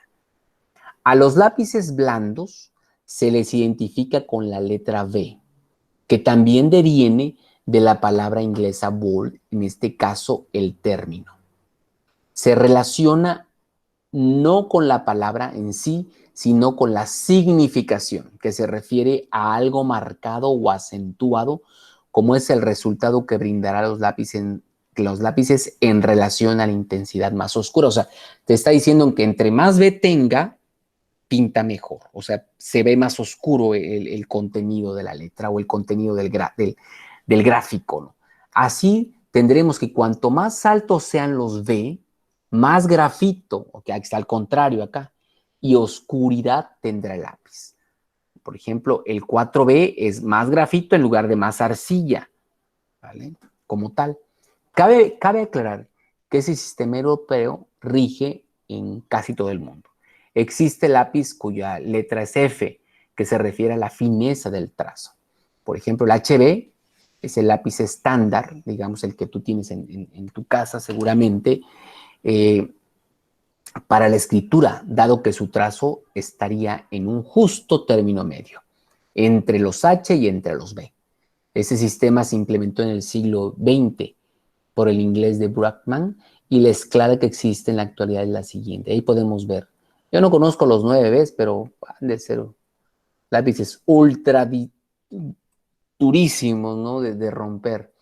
A los lápices blandos se les identifica con la letra B. que también deviene de la palabra inglesa bold, en este caso el término. Se relaciona no con la palabra en sí, sino con la significación, que se refiere a algo marcado o acentuado, como es el resultado que brindará los lápices en relación a la intensidad más oscura. O sea, te está diciendo que entre más B tenga, pinta mejor. O sea, se ve más oscuro el contenido de la letra o el contenido del gráfico, ¿no? Así tendremos que cuanto más altos sean los B, más grafito, o que está al contrario acá, y oscuridad tendrá el lápiz. Por ejemplo, el 4B es más grafito en lugar de más arcilla, ¿vale? Como tal. Cabe aclarar que ese sistema europeo rige en casi todo el mundo. Existe lápiz cuya letra es F, que se refiere a la fineza del trazo. Por ejemplo, el HB es el lápiz estándar, digamos el que tú tienes en tu casa seguramente, para la escritura, dado que su trazo estaría en un justo término medio, entre los H y entre los B. Ese sistema se implementó en el siglo XX por el inglés de Brackman y la escala que existe en la actualidad es la siguiente. Ahí podemos ver. Yo no conozco los 9Bs, pero han de ser lápices ultra durísimos, ¿no? De romper.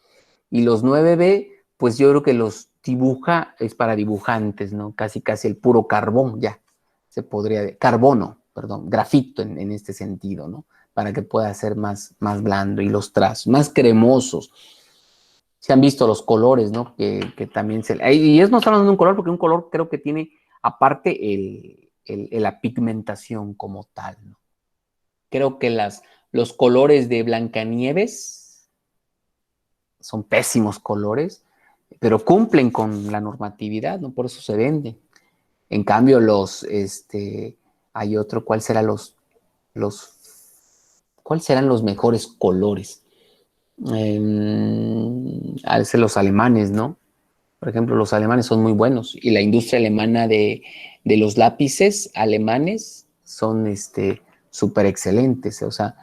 Y los 9B, pues yo creo que los dibuja, es para dibujantes, ¿no? Casi el puro carbón, ya, se podría, carbono, perdón, grafito en este sentido, ¿no? Para que pueda ser más blando y los trazos, más cremosos. Se han visto los colores, ¿no? Que también se... Y es no solo de un color, porque un color creo que tiene, aparte, la pigmentación como tal, ¿no? Creo que los colores de Blancanieves son pésimos colores, pero cumplen con la normatividad, ¿no? Por eso se venden. En cambio, hay otro, ¿cuál serán los mejores colores? A veces los alemanes, ¿no? Por ejemplo, los alemanes son muy buenos y la industria alemana de los lápices alemanes son súper excelentes. O sea,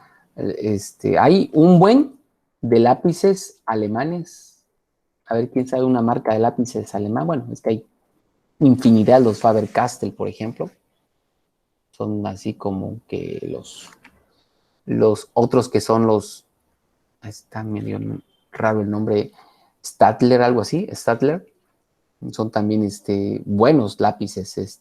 hay un buen de lápices alemanes. A ver, ¿quién sabe una marca de lápices alemán? Bueno, es que hay infinidad, los Faber-Castell, por ejemplo. Son así como que los otros que son está medio raro el nombre, Stadler, algo así, Stadler. Son también buenos lápices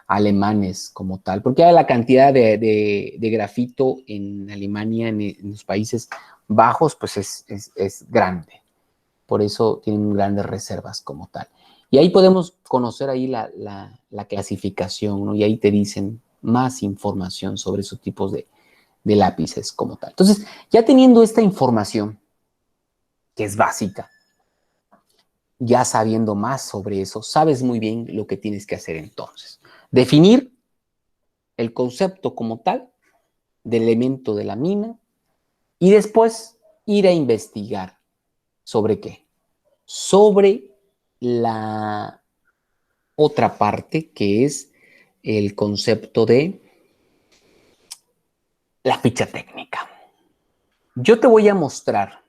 alemanes como tal, porque hay la cantidad de grafito en Alemania, en los Países Bajos, pues es grande. Por eso tienen grandes reservas como tal. Y ahí podemos conocer ahí la clasificación, ¿no? Y ahí te dicen más información sobre esos tipos de lápices como tal. Entonces, ya teniendo esta información, que es básica, ya sabiendo más sobre eso, sabes muy bien lo que tienes que hacer entonces. Definir el concepto como tal del elemento de la mina y después ir a investigar sobre qué. Sobre la otra parte que es el concepto de la ficha técnica. Yo te voy a mostrar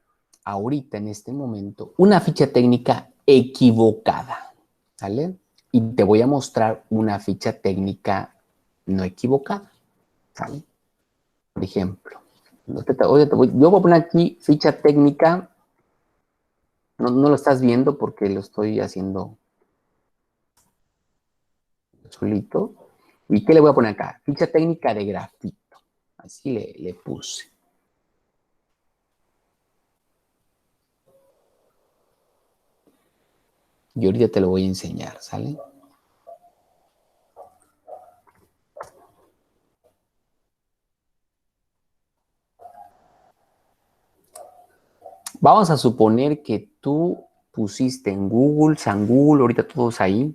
ahorita en este momento una ficha técnica equivocada, ¿sale? Y te voy a mostrar una ficha técnica no equivocada, ¿sale? Por ejemplo, yo voy a poner aquí ficha técnica, no lo estás viendo porque lo estoy haciendo solito. ¿Y qué le voy a poner acá? Ficha técnica de grafito. Así le puse. Y ahorita te lo voy a enseñar, ¿sale? Vamos a suponer que tú pusiste en Google, San Google, ahorita todos ahí,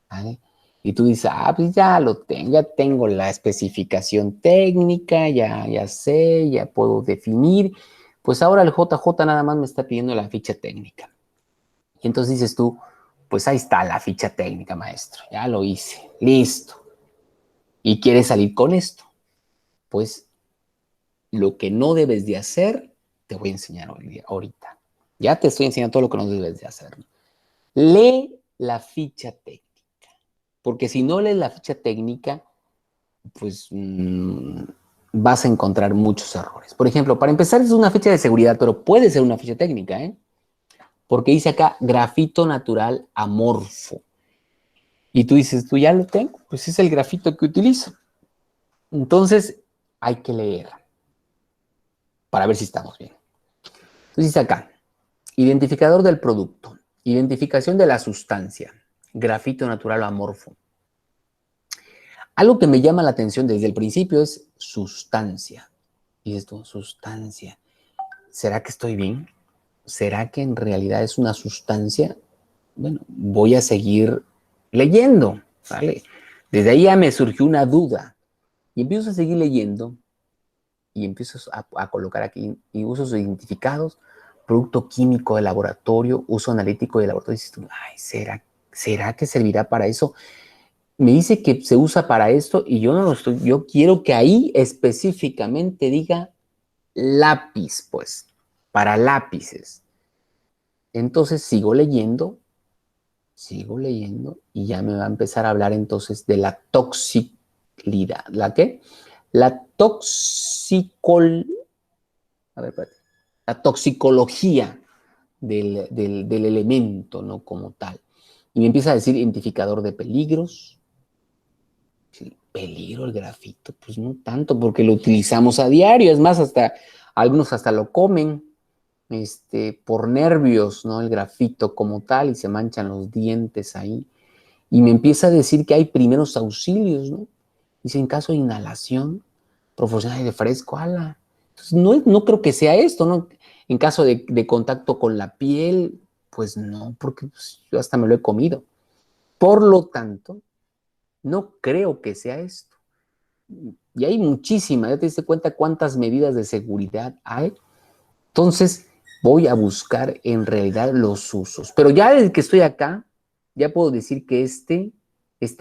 ¿vale? Y tú dices, pues ya lo tengo, ya tengo la especificación técnica, ya sé, ya puedo definir. Pues ahora el JJ nada más me está pidiendo la ficha técnica. Y entonces dices tú, pues ahí está la ficha técnica, maestro, ya lo hice, listo. Y quieres salir con esto. Pues lo que no debes de hacer te voy a enseñar ahorita. Ya te estoy enseñando todo lo que no debes de hacer. Lee la ficha técnica, porque si no lees la ficha técnica, pues vas a encontrar muchos errores. Por ejemplo, para empezar es una ficha de seguridad, pero puede ser una ficha técnica, ¿eh? Porque dice acá grafito natural amorfo. Y tú dices, tú ya lo tengo, pues es el grafito que utilizo. Entonces hay que leer para ver si estamos bien. Entonces dice acá, identificador del producto, identificación de la sustancia, grafito natural amorfo. Algo que me llama la atención desde el principio es sustancia. Y dices tú, sustancia. ¿Será que estoy bien? ¿Será que en realidad es una sustancia? Bueno, voy a seguir leyendo, ¿vale? Desde ahí ya me surgió una duda. Y empiezo a seguir leyendo y empiezo a colocar aquí y usos identificados, producto químico de laboratorio, uso analítico de laboratorio. Y dices tú, ay, ¿será que servirá para eso? Me dice que se usa para esto y yo no lo estoy, yo quiero que ahí específicamente diga lápiz, pues, para lápices. Entonces sigo leyendo y ya me va a empezar a hablar entonces de la toxicidad. ¿La qué? La a ver, espérate. La toxicología del elemento, ¿no? Como tal. Y me empieza a decir identificador de peligros. Sí, peligro el grafito, pues no tanto, porque lo utilizamos a diario. Es más, hasta algunos hasta lo comen por nervios, ¿no? El grafito como tal, y se manchan los dientes ahí. Y me empieza a decir que hay primeros auxilios, ¿no? Dice, en caso de inhalación, proporcional de fresco, ala. Entonces, no creo que sea esto, ¿no? En caso de contacto con la piel, pues no, porque pues, yo hasta me lo he comido. Por lo tanto, no creo que sea esto. Y hay muchísimas, ya te diste cuenta cuántas medidas de seguridad hay. Entonces, voy a buscar en realidad los usos. Pero ya desde que estoy acá, ya puedo decir que este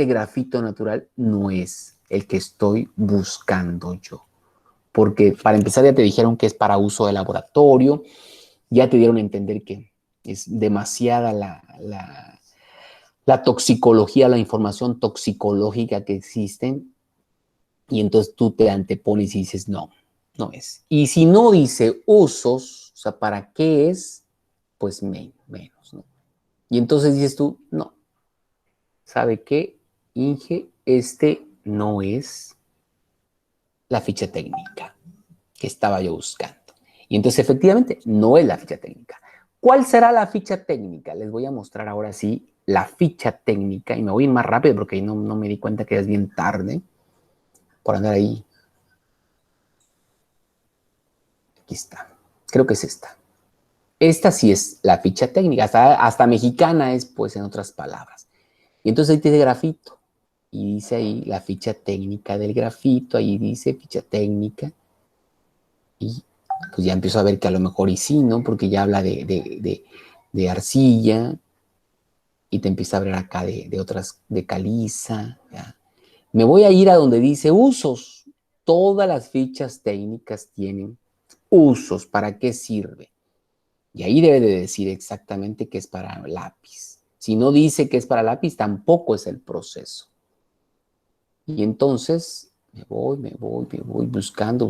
grafito natural no es el que estoy buscando yo. Porque para empezar ya te dijeron que es para uso de laboratorio, ya te dieron a entender que es demasiada la toxicología, la información toxicológica que existe, y entonces tú te antepones y dices, no, no es. Y si no dice usos, o sea, ¿para qué es? Pues menos, ¿no? Y entonces dices tú, no, ¿sabe qué? Inge, no es la ficha técnica que estaba yo buscando. Y entonces efectivamente no es la ficha técnica. ¿Cuál será la ficha técnica? Les voy a mostrar ahora sí la ficha técnica y me voy a ir más rápido porque no me di cuenta que es bien tarde por andar ahí. Aquí está. Creo que es esta. Esta sí es la ficha técnica, hasta mexicana es, pues, en otras palabras. Y entonces ahí tiene grafito. Y dice ahí la ficha técnica del grafito, ahí dice ficha técnica. Y pues ya empiezo a ver que a lo mejor y sí, ¿no? Porque ya habla de arcilla y te empieza a hablar acá de otras, de caliza. ¿Ya? Me voy a ir a donde dice usos. Todas las fichas técnicas tienen usos. ¿Para qué sirve? Y ahí debe de decir exactamente que es para lápiz. Si no dice que es para lápiz, tampoco es el proceso. Y entonces me voy buscando,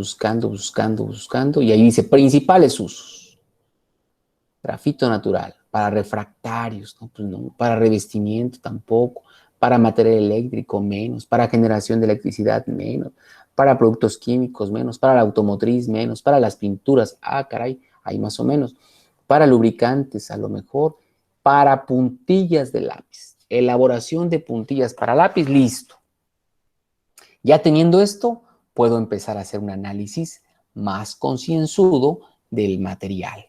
y ahí dice principales usos. Grafito natural, para refractarios, ¿no? Pues no, para revestimiento tampoco, para material eléctrico menos, para generación de electricidad menos, para productos químicos menos, para la automotriz menos, para las pinturas, caray, ahí más o menos, para lubricantes a lo mejor, para puntillas de lápiz, elaboración de puntillas para lápiz, listo. Ya teniendo esto, puedo empezar a hacer un análisis más concienzudo del material.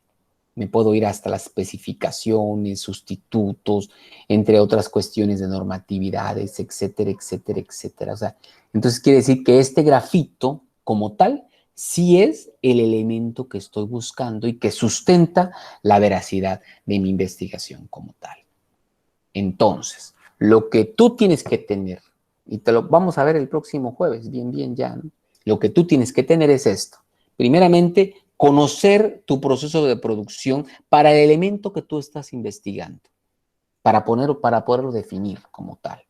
Me puedo ir hasta las especificaciones, sustitutos, entre otras cuestiones de normatividades, etcétera, etcétera, etcétera. O sea, entonces quiere decir que este grafito, como tal, sí es el elemento que estoy buscando y que sustenta la veracidad de mi investigación como tal. Entonces, lo que tú tienes que tener, y te lo vamos a ver el próximo jueves, bien ya, ¿no? Lo que tú tienes que tener es esto. Primeramente, conocer tu proceso de producción para el elemento que tú estás investigando, para poderlo definir como tal,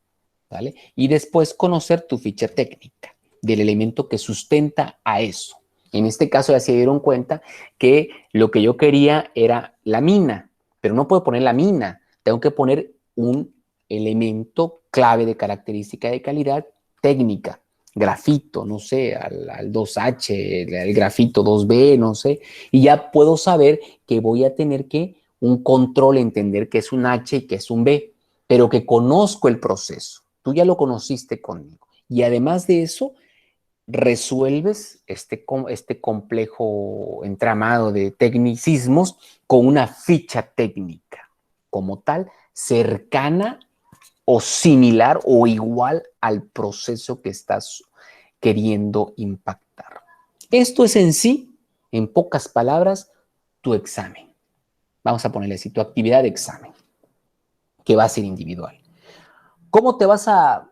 ¿vale? Y después conocer tu ficha técnica del elemento que sustenta a eso. En este caso ya se dieron cuenta que lo que yo quería era la mina, pero no puedo poner la mina, tengo que poner un elemento clave de característica de calidad técnica, grafito, no sé, al 2H, el grafito 2B, no sé, y ya puedo saber que voy a tener que un control, entender que es un H y que es un B, pero que conozco el proceso. Tú ya lo conociste conmigo. Y además de eso, resuelves este complejo entramado de tecnicismos con una ficha técnica como tal, cercana o similar o igual al proceso que estás queriendo impactar. Esto es en sí, en pocas palabras, tu examen. Vamos a ponerle así, tu actividad de examen, que va a ser individual. ¿Cómo te vas a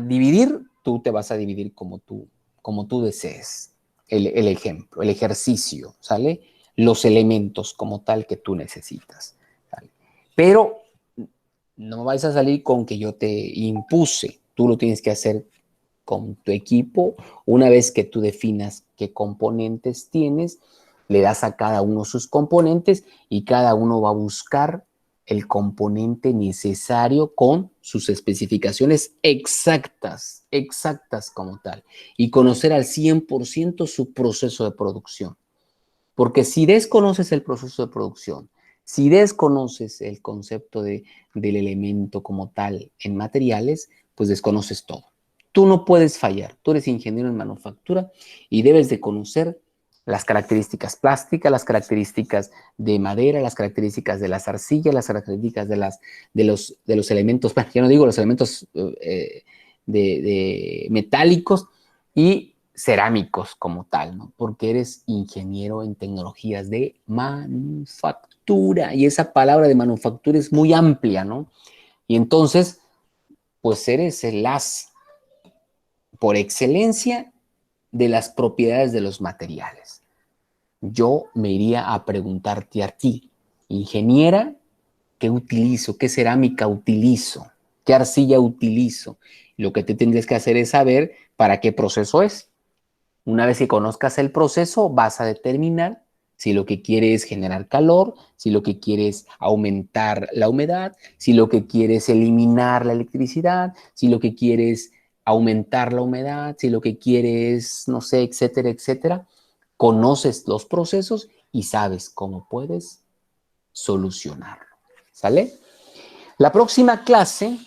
dividir? Tú te vas a dividir como tú desees. El ejemplo, el ejercicio, ¿sale? Los elementos como tal que tú necesitas, ¿sale? Pero no vais a salir con que yo te impuse. Tú lo tienes que hacer con tu equipo. Una vez que tú definas qué componentes tienes, le das a cada uno sus componentes y cada uno va a buscar el componente necesario con sus especificaciones exactas, exactas como tal, y conocer al 100% su proceso de producción. Porque si desconoces el proceso de producción, si desconoces el concepto del elemento como tal en materiales, pues desconoces todo. Tú no puedes fallar, tú eres ingeniero en manufactura y debes de conocer las características plásticas, las características de madera, las características de las arcillas, las características de los elementos, bueno, ya no digo los elementos de metálicos y cerámicos como tal, ¿no? Porque eres ingeniero en tecnologías de manufactura y esa palabra de manufactura es muy amplia, ¿no? Y entonces, pues eres el as por excelencia de las propiedades de los materiales. Yo me iría a preguntarte a ti, ingeniera, ¿qué utilizo? ¿Qué cerámica utilizo? ¿Qué arcilla utilizo? Lo que te tendrías que hacer es saber para qué proceso es. Una vez que conozcas el proceso, vas a determinar si lo que quieres es generar calor, si lo que quieres es aumentar la humedad, si lo que quieres es eliminar la electricidad, si lo que quieres es aumentar la humedad, si lo que quieres, no sé, etcétera, etcétera. Conoces los procesos y sabes cómo puedes solucionarlo. ¿Sale? La próxima clase,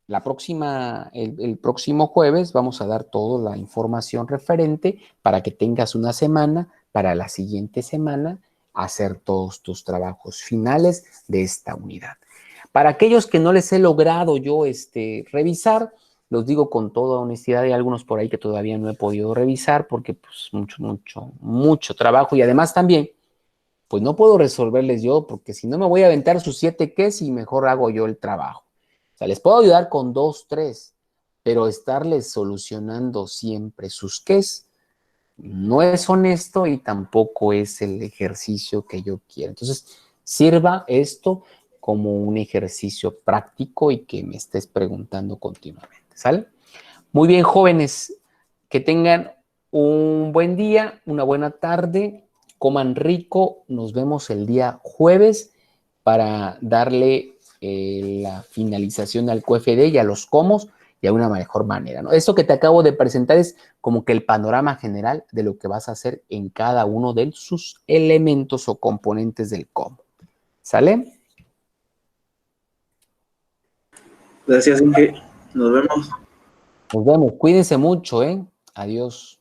el próximo jueves, vamos a dar toda la información referente para que tengas una semana para la siguiente semana hacer todos tus trabajos finales de esta unidad. Para aquellos que no les he logrado yo revisar, los digo con toda honestidad, hay algunos por ahí que todavía no he podido revisar porque pues mucho trabajo y además también pues no puedo resolverles yo, porque si no me voy a aventar sus 7 qués y mejor hago yo el trabajo. O sea, les puedo ayudar con 2, 3, pero estarles solucionando siempre sus qués no es honesto y tampoco es el ejercicio que yo quiero. Entonces, sirva esto como un ejercicio práctico y que me estés preguntando continuamente, ¿sale? Muy bien, jóvenes, que tengan un buen día, una buena tarde, coman rico, nos vemos el día jueves para darle la finalización al QFD y a los comos y a una mejor manera, ¿no? Esto que te acabo de presentar es como que el panorama general de lo que vas a hacer en cada uno de sus elementos o componentes del como. ¿Sale? Gracias, Inge. Nos vemos. Nos vemos. Cuídense mucho, ¿eh? Adiós.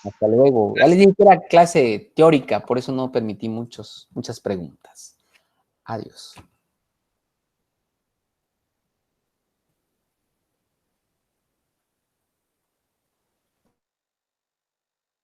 Hasta luego. Ya les dije que era clase teórica, por eso no permití muchas preguntas. Adiós.